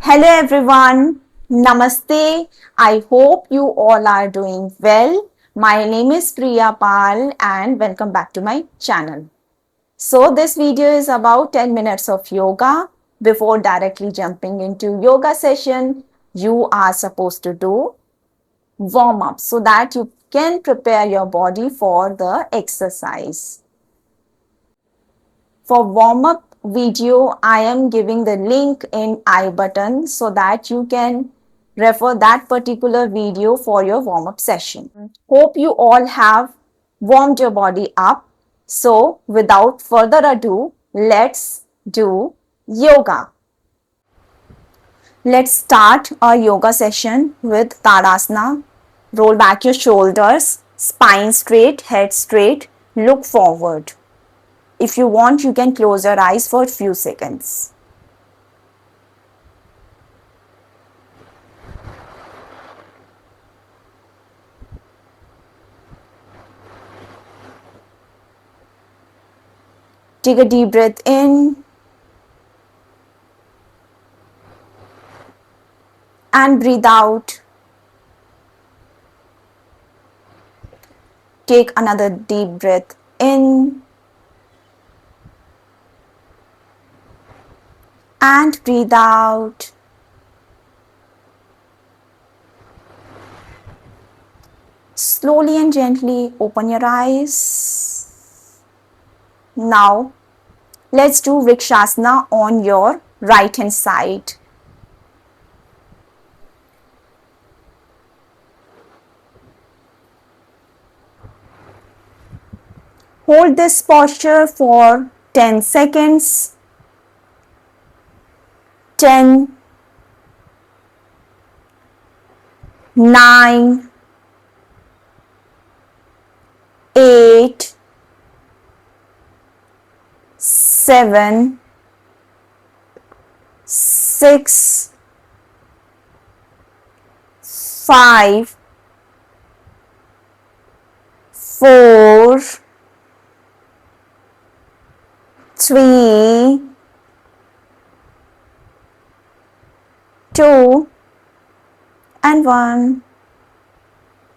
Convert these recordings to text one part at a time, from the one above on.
Hello everyone, Namaste. I hope you all are doing well. My name is Priya Pal and welcome back to my channel. So this video is about 10 minutes of yoga. Before directly jumping into yoga session, you are supposed to do warm up so that you can prepare your body for the exercise. For warm up video, I am giving the link in I button so that you can refer that particular video for your warm up session. Hope you all have warmed your body up. So without further ado, let's do yoga. Let's start our yoga session with Tadasana. Roll back your shoulders, spine straight, head straight, look forward. If you want, you can close your eyes for a few seconds. Take a deep breath in and breathe out. Take another deep breath in and breathe out. Slowly and gently open your eyes. Now, let's do Vrikshasana on your right hand side. Hold this posture for 10 seconds. 10, 9, 8, 7, 6, 5, 4, 3, 2, and 1.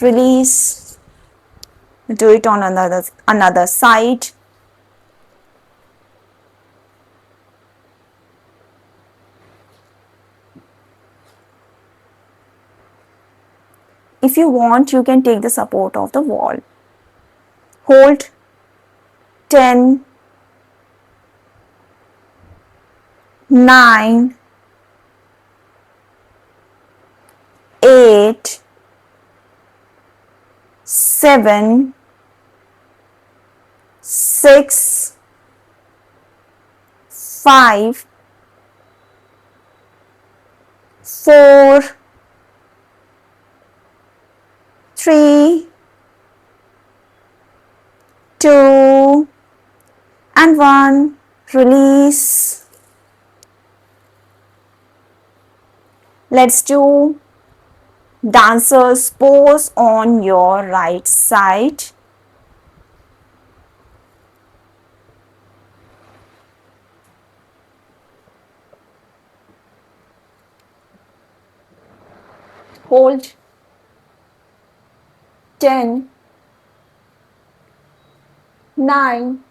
Release. Do it on another side. If you want, you can take the support of the wall. Hold 10, 9, 8, 7, 6, 5, 4, 3, 2, and 1. Release. Let's do dancer's pose on your right side. Hold 10, 9,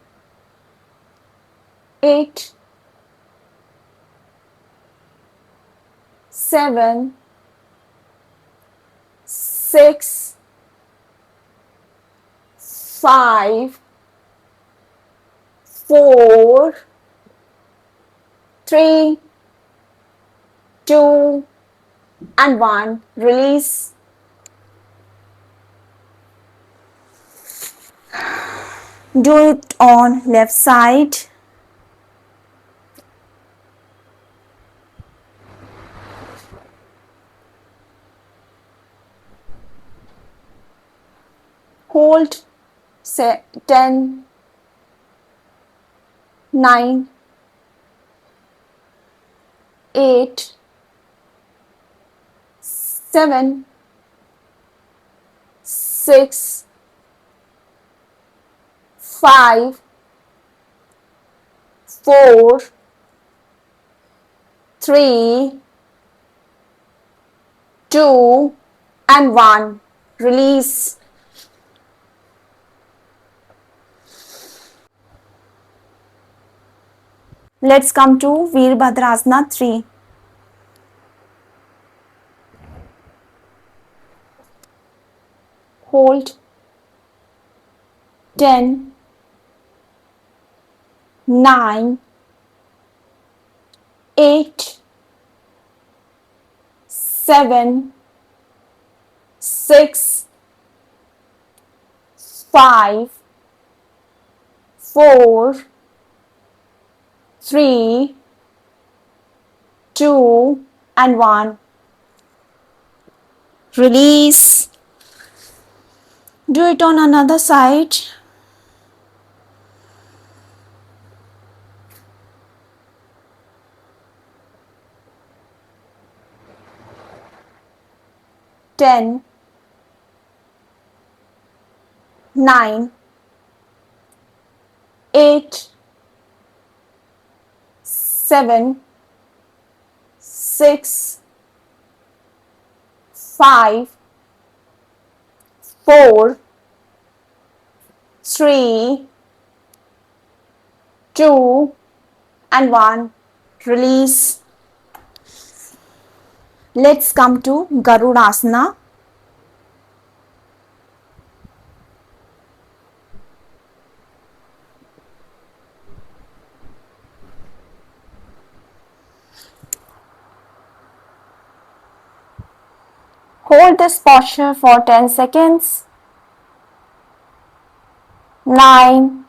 8, 7, 6, 5, 4, 3, 2, and 1. Release. Do it on left side. Hold 10, 9, 8, 7, 6, 5, 4, 3, 2 and 1. Release. Let's come to Veerbhadrasana 3. Hold. 10, 9, 8, 7, 6, 5, 4, 3, 2 and 1. Release. Do it on another side. 10, 9, 8, 7, 6, 5, 4, 3, 2 and 1. Release. Let's come to Garudasana. Hold this posture for 10 seconds. 9,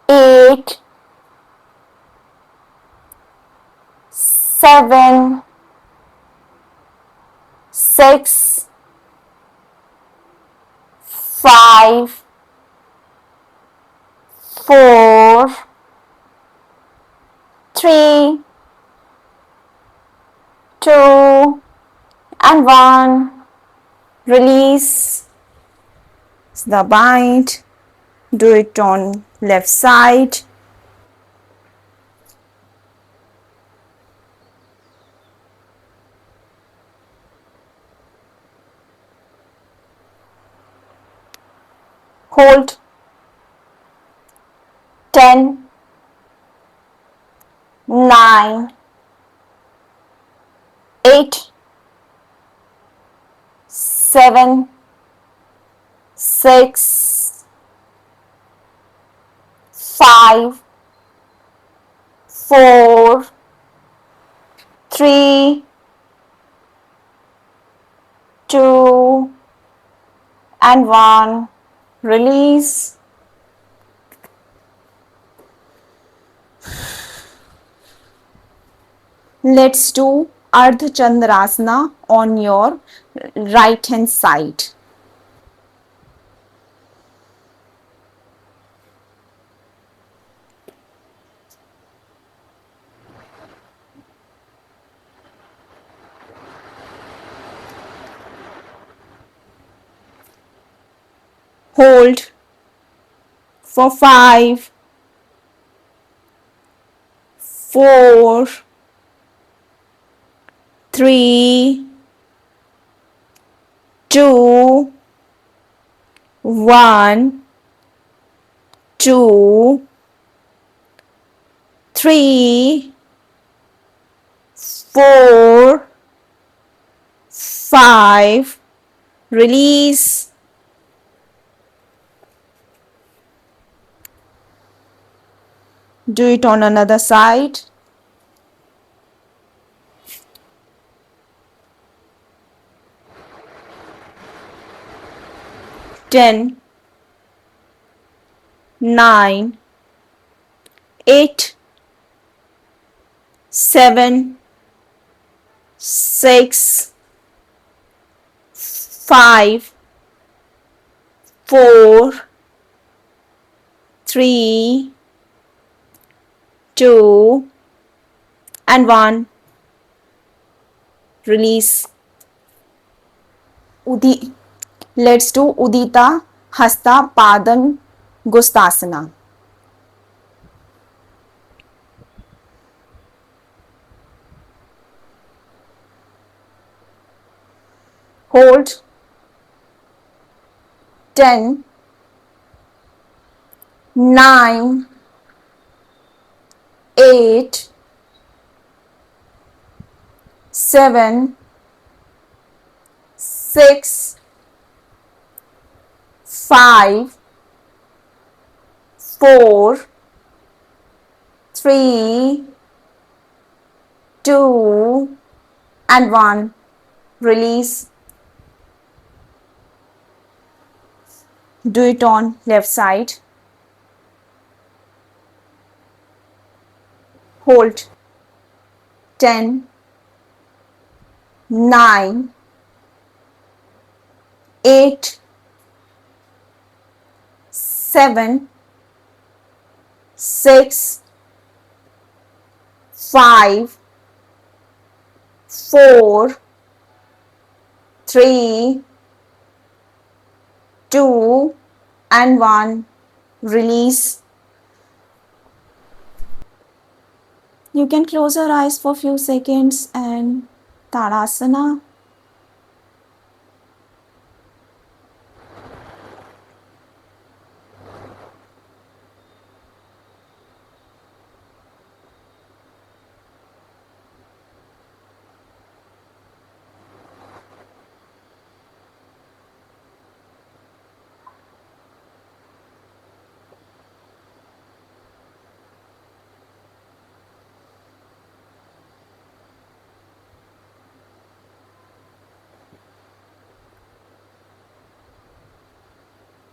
8, 7, 6, 5, 4, 3, 2 and 1. Release the bind. Do it on left side. Hold. 10, 9, 8, 7, 6, 5, 4, 3, 2 and 1. Release. Let's do Ardha Chandrasana on your right hand side. Hold for 5, 4, 3, 2, 1, 2, 3, 4, 5. Release. Do it on another side. 10, 9, 8, 7, 6, 5, 4, 3, 2 and 1. Release. Let's do Udita Hasta Padan Gustasana. hold, 10, 9, 8, 7, 6, 5, 4, 3, 2, and 1. Release. Do it on left side. Hold, 10, 9, 8, 7, 6, 5, 4, 3, 2, and 1. Release. You can close your eyes for a few seconds and Tadasana.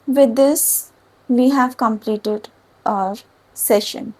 With this, we have completed our session.